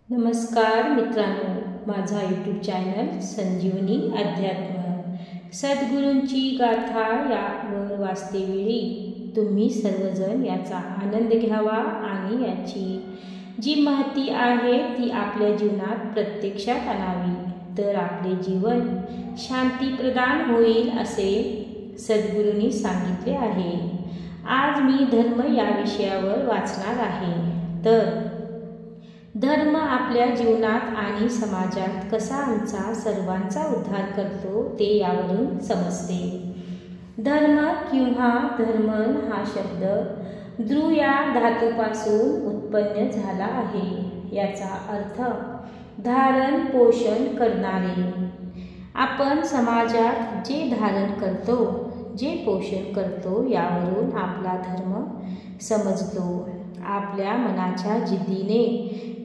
नमस्कार मित्रांनो, माझा यूट्यूब चॅनल संजीवनी अध्यात्म सद्गुरूंची गाथा यावर वाचतेवेळी तुम्ही सर्वजण याचा आनंद घ्यावा आणि याची जी माहिती आहे ती आपल्या जीवनात प्रत्यक्षात आणावी, तर आपले जीवन शांतीप्रदान होईल असे सद्गुरूंनी सांगितले आहे। आज मी धर्म या विषयावर वाचणार आहे। तर धर्म आपल्या जीवनात आणि समाजात कसा आमचा सर्वांचा उद्धार करतो ते यावरून समजते। धर्म किंवा धर्मन हा शब्द द्रु या धातूपासून उत्पन्न झाला आहे। याचा अर्थ धारण पोषण करणारे। आपण समाजात जे धारण करतो, जे पोषण करतो यावरून आपला धर्म समजतो। आपल्या मनाच्या जिद्दीने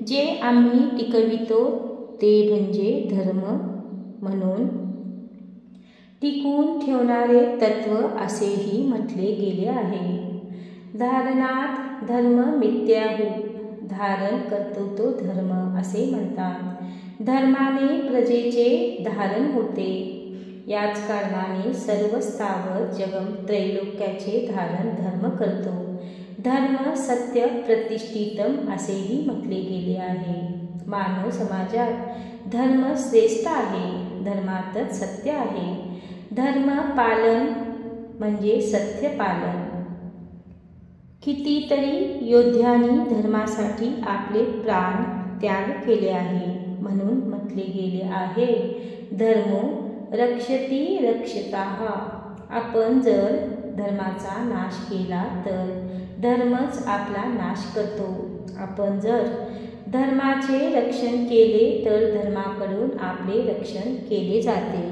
जे आम्ही टिकवितो ते म्हणजे धर्म, म्हणून टिकून ठेवणारे तत्व असेही म्हटले गेले आहे। धारणात धर्म मिथ्याहू, धारण करतो तो धर्म असे म्हणतात। धर्माने प्रजेचे धारण होते, याच कारणाने सर्व स्थावर जगम त्रैलोक्याचे धारण धर्म करतो। धर्म सत्य प्रतिष्ठितम असेही म्हटले गेले आहे। मानव समाजात धर्म श्रेष्ठ आहे, धर्मातच सत्य आहे। धर्म पालन म्हणजे सत्य पालन। कितीतरी योद्ध्यांनी धर्मासाठी आपले प्राण त्याग केले आहे, म्हणून म्हटले गेले आहे धर्मो रक्षति रक्षिताः। आपण जर धर्माचा नाश केला तर धर्मच आपला नाश करतो। आपण जर धर्माचे रक्षण केले तर धर्माकडून आपले रक्षण केले जाते।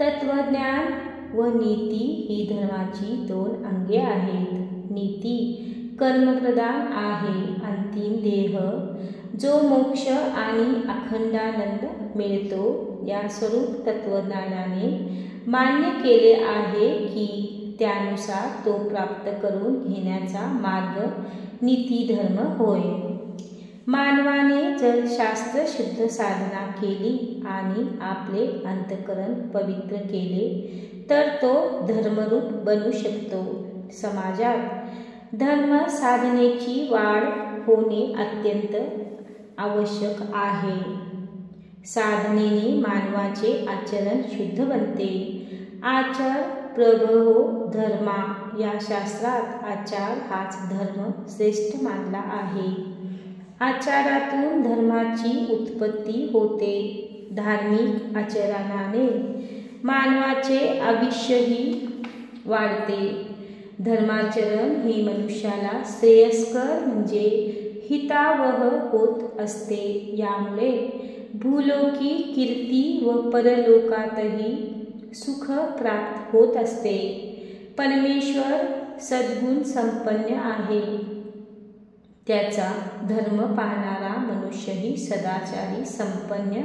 तत्वज्ञान व नीती ही धर्माची दोन अंगे आहेत। नीती कर्मप्रधान आहे। अंतिम देह जो मोक्ष आणि अखंडानंद मिळतो या स्वरूप तत्वज्ञानाने मान्य केले आहे की त्यानुसार तो प्राप्त करून घेण्याचा मार्ग नीती धर्म होय। मानवाने जर शास्त्र शुद्ध साधना केली आणि आपले अंतःकरण पवित्र केले तर तो धर्मरूप बनू शकतो। समाजात धर्म साधनेची वाढ होणे अत्यंत आवश्यक आहे। साधनेने मानवाचे आचरण शुद्ध बनते। आचार प्रभहो धर्मा या शास्त्रात आचार हाच धर्म श्रेष्ठ मानला आहे। आचारातून धर्माची उत्पत्ती होते। धार्मिक आचरणाने मानवाचे आयुष्यही वाढते। धर्माचरण हे मनुष्याला श्रेयस्कर म्हणजे हितावह होत असते। यामुळे भूलोकी कीर्ती व परलोकातही सुख प्राप्त होत असते। परमेश्वर सद्गुण संपन्न आहे, त्याचा धर्म पाळणारा मनुष्यही सदाचारी संपन्न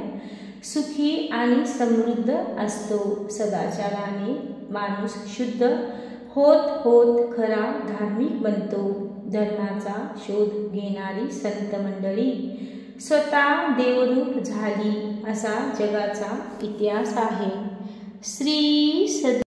सुखी आणि समृद्ध असतो। सदाचाराने माणूस शुद्ध होत होत खरा धार्मिक बनतो। धर्माचा शोध घेणारी संत मंडळी स्वतः देवरूप झाली असा जगाचा इतिहास आहे। श्री सद्गुरू